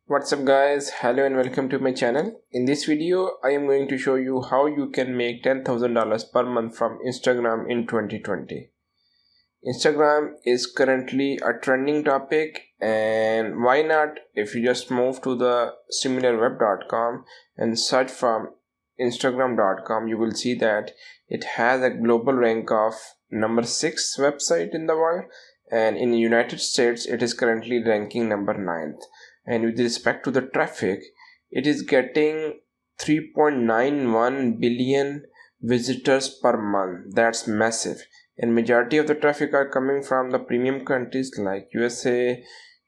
What's up guys, hello and welcome to my channel. In this video I am going to show you how you can make $10,000 per month from Instagram in 2020. Instagram is currently a trending topic, and why not, if you just move to the similarweb.com and search from instagram.com, you will see that it has a global rank of number 6 website in the world, and in the United States it is currently ranking number 9th. And with respect to the traffic, it is getting 3.91 billion visitors per month. That's massive, and majority of the traffic are coming from the premium countries like USA,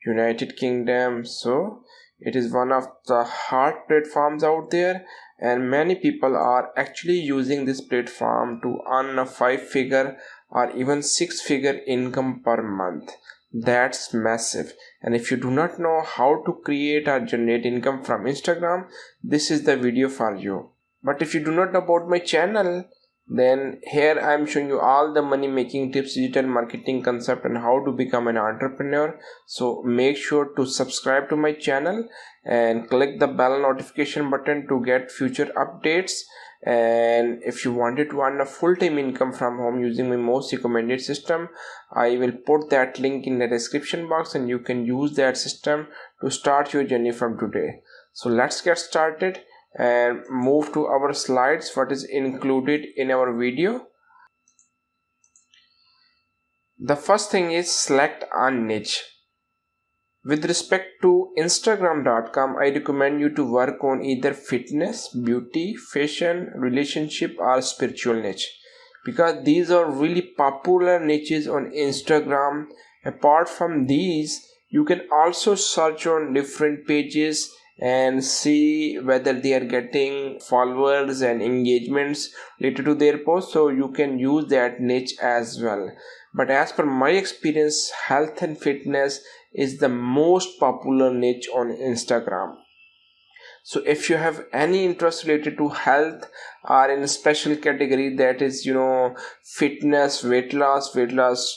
United Kingdom. So it is one of the hot platforms out there, and many people are actually using this platform to earn a 5-figure or even 6-figure income per month. That's massive. And if you do not know how to create or generate income from Instagram, this is the video for you. But if you do not know about my channel, then here I am showing you all the money making tips, digital marketing concept, and how to become an entrepreneur. So make sure to subscribe to my channel and click the bell notification button to get future updates. And if you wanted to earn a full-time income from home using my most recommended system, I will put that link in the description box, and you can use that system to start your journey from today. So let's get started and move to our slides, what is included in our video. The first thing is select a niche. With respect to Instagram.com, I recommend you to work on either fitness, beauty, fashion, relationship, or spiritual niche, because these are really popular niches on Instagram. Apart from these, you can also search on different pages and see whether they are getting followers and engagements related to their posts, so you can use that niche as well. But as per my experience, health and fitness is the most popular niche on Instagram. So if you have any interest related to health or in a special category, that is fitness, weight loss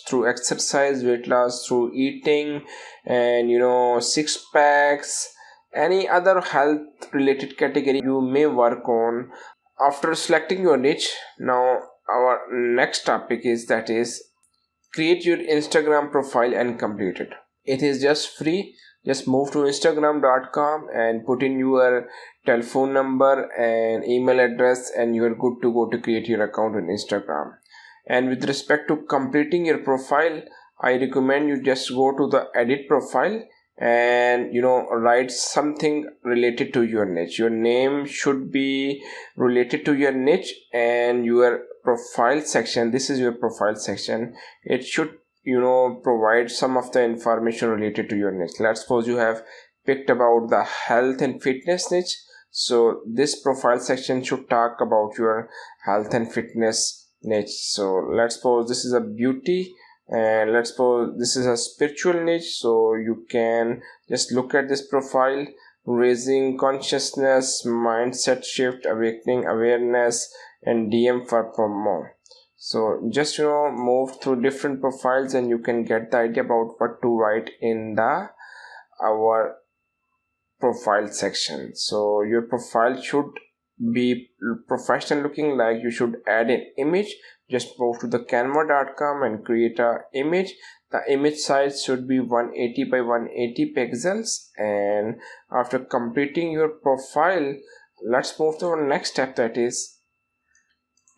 through exercise, weight loss through eating, and six packs, any other health related category you may work on. After selecting your niche, now our next topic is create your Instagram profile and complete it. It is just free. Just move to instagram.com and put in your telephone number and email address, and you are good to go to create your account on Instagram. And with respect to completing your profile, I recommend you just go to the edit profile and write something related to your niche. Your name should be related to your niche, and your profile section, this is your profile section, it should provide some of the information related to your niche. Let's suppose you have picked about the health and fitness niche, so this profile section should talk about your health and fitness niche. So let's suppose this is a beauty, and let's suppose this is a spiritual niche, so you can just look at this profile: raising consciousness, mindset shift, awakening awareness, and DM for promo. So just move through different profiles, and you can get the idea about what to write in our profile section. So your profile should be professional looking, like you should add an image. Just move to the canva.com and create a image. The image size should be 180 by 180 pixels. And after completing your profile, let's move to our next step, that is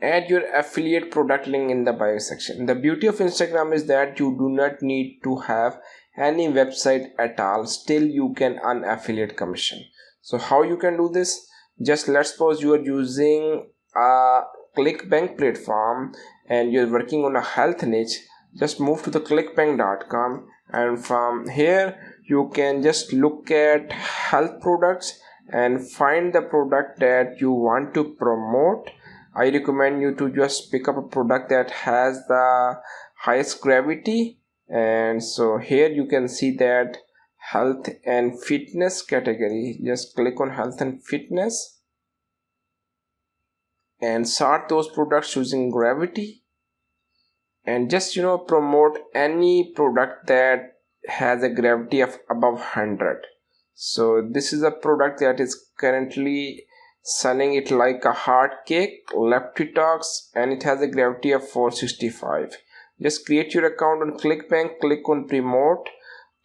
add your affiliate product link in the bio section. The beauty of Instagram is that you do not need to have any website at all, still you can earn affiliate commission. So how you can do this? Just let's suppose you are using a ClickBank platform and you're working on a health niche. Just move to the clickbank.com, and from here you can just look at health products and find the product that you want to promote. I recommend you to just pick up a product that has the highest gravity. And so here you can see that health and fitness category. Just click on health and fitness and sort those products using gravity, and just promote any product that has a gravity of above 100. So this is a product that is currently selling it like a hard cake, Lefty Talks, and it has a gravity of 465. Just create your account on ClickBank, click on promote,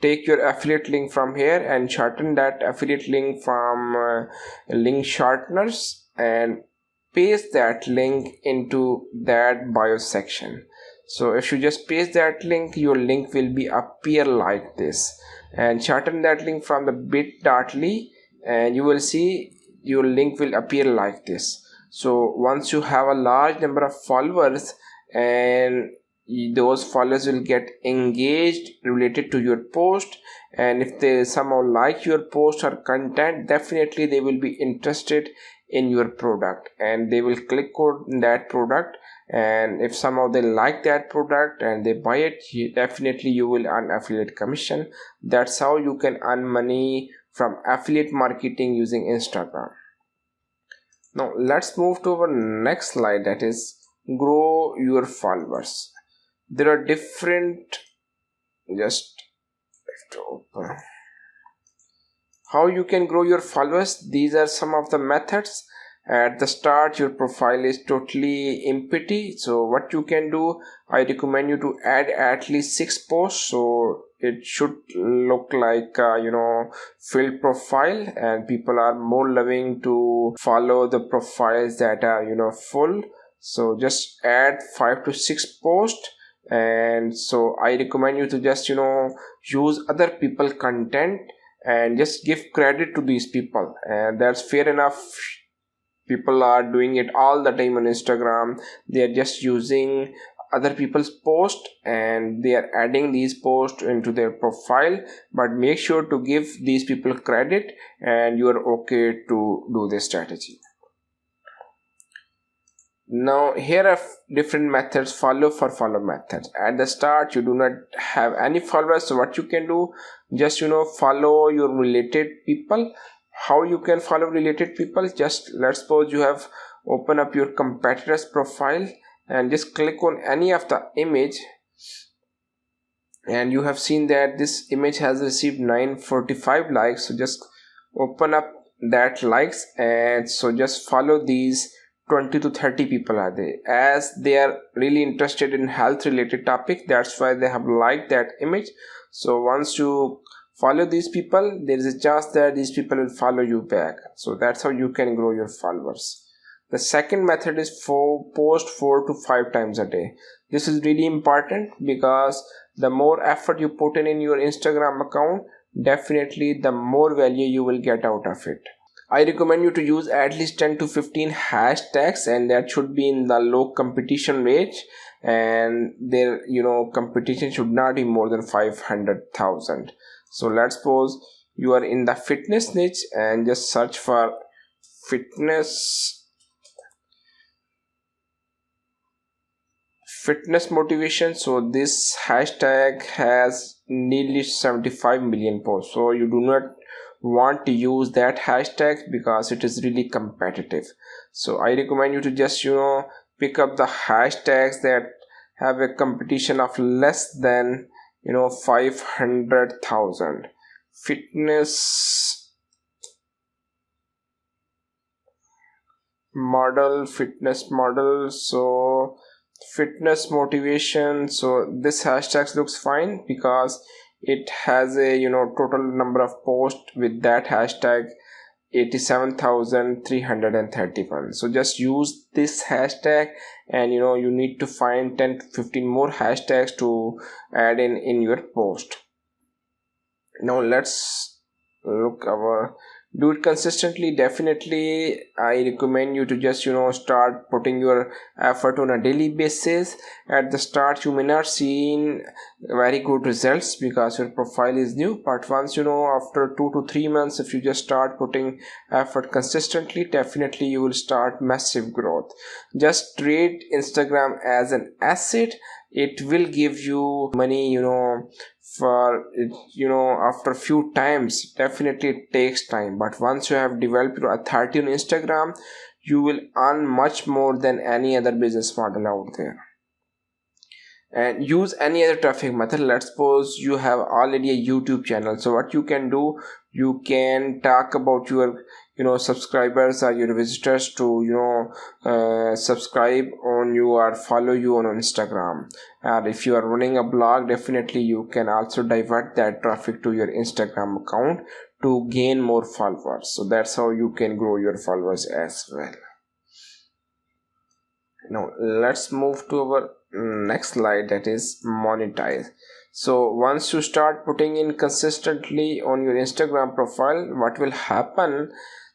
take your affiliate link from here and shorten that affiliate link from link shorteners and paste that link into that bio section. So if you just paste that link, your link will be appear like this, and shorten that link from the bit.ly and you will see your link will appear like this. So once you have a large number of followers, and those followers will get engaged related to your post, and if they somehow like your post or content, definitely they will be interested in your product and they will click on that product, and if somehow they like that product and they buy it, definitely you will earn affiliate commission. That's how you can earn money from affiliate marketing using Instagram. Now let's move to our next slide, that is grow your followers. There are different, just how you can grow your followers. These are some of the methods. At the start, your profile is totally empty, so what you can do, I recommend you to add at least 6 posts, so it should look like filled profile, and people are more loving to follow the profiles that are full. So just add 5 to 6 posts, and so I recommend you to just use other people content and just give credit to these people, and that's fair enough. People are doing it all the time on Instagram. They are just using other people's post and they are adding these posts into their profile, but make sure to give these people credit and you are okay to do this strategy. Now here are different methods. Follow methods. At the start you do not have any followers, so what you can do, just follow your related people. How you can follow related people? Just let's suppose you have open up your competitor's profile and just click on any of the image, and you have seen that this image has received 945 likes. So just open up that likes, and so just follow these 20 to 30 people are there, as they are really interested in health related topic. That's why they have liked that image. So once you follow these people, there is a chance that these people will follow you back. So that's how you can grow your followers. The second method is post 4 to 5 times a day. This is really important because the more effort you put in your Instagram account, definitely the more value you will get out of it. I recommend you to use at least 10 to 15 hashtags, and that should be in the low competition range, and their competition should not be more than 500,000. So let's suppose you are in the fitness niche and just search for fitness motivation. So this hashtag has nearly 75 million posts, so you do not want to use that hashtag because it is really competitive. So I recommend you to just pick up the hashtags that have a competition of less than 500,000. Fitness model. So fitness motivation, so this hashtag looks fine because it has a total number of posts with that hashtag 87,331. so just use this hashtag, and you need to find 10 to 15 more hashtags to add in your post. Now let's look our do it consistently. Definitely I recommend you to just start putting your effort on a daily basis. At the start you may not see very good results because your profile is new, but once after 2 to 3 months, if you just start putting effort consistently, definitely you will start massive growth. Just treat Instagram as an asset. It will give you money for after a few times. Definitely it takes time, but once you have developed your authority on Instagram, you will earn much more than any other business model out there. and use any other traffic method. Let's suppose you have already a YouTube channel. So what you can do, you can talk about your subscribers or your visitors to subscribe on you or follow you on Instagram. And if you are running a blog, definitely you can also divert that traffic to your Instagram account to gain more followers. So that's how you can grow your followers as well. Now let's move to our next slide, that is monetize. So once you start putting in consistently on your Instagram profile, what will happen,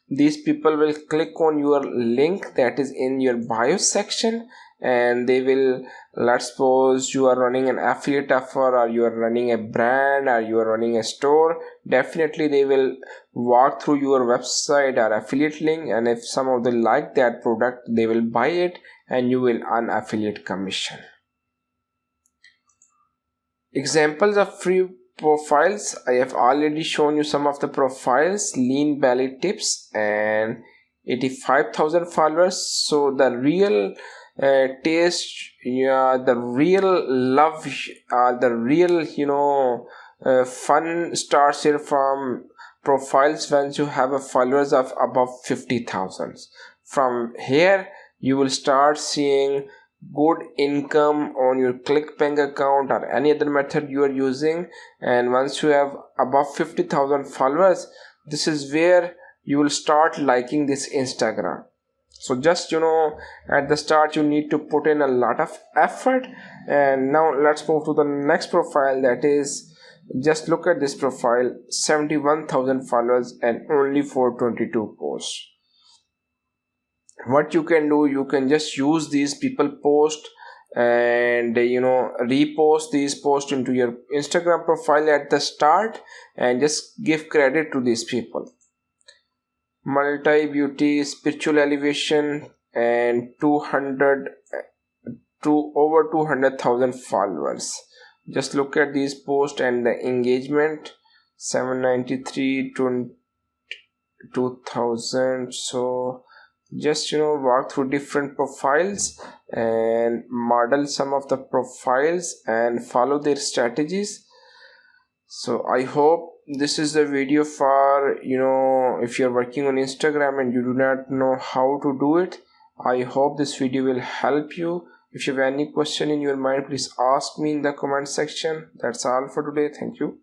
these people will click on your link that is in your bio section, and they will, let's suppose you are running an affiliate offer, or you are running a brand, or you are running a store, definitely they will walk through your website or affiliate link, and if some of them like that product, they will buy it and you will earn affiliate commission. Examples of free profiles, I have already shown you some of the profiles. Lean Belly Tips and 85,000 followers. So the real taste, the real love, the real fun starts here from profiles when you have a followers of above 50,000. From here you will start seeing good income on your ClickBank account or any other method you are using. And once you have above 50,000 followers, this is where you will start liking this Instagram. So just at the start you need to put in a lot of effort. And now let's move to the next profile, that is, just look at this profile, 71,000 followers and only 422 posts. What you can do, you can just use these people post and repost these posts into your Instagram profile at the start and just give credit to these people. Multi Beauty, Spiritual Elevation, and over 200,000 followers. Just look at these posts and the engagement, 793 to 2000. So just walk through different profiles and model some of the profiles and follow their strategies. So I hope this is the video for if you're working on Instagram and you do not know how to do it. I hope this video will help you. If you have any question in your mind, please ask me in the comment section. That's all for today. Thank you.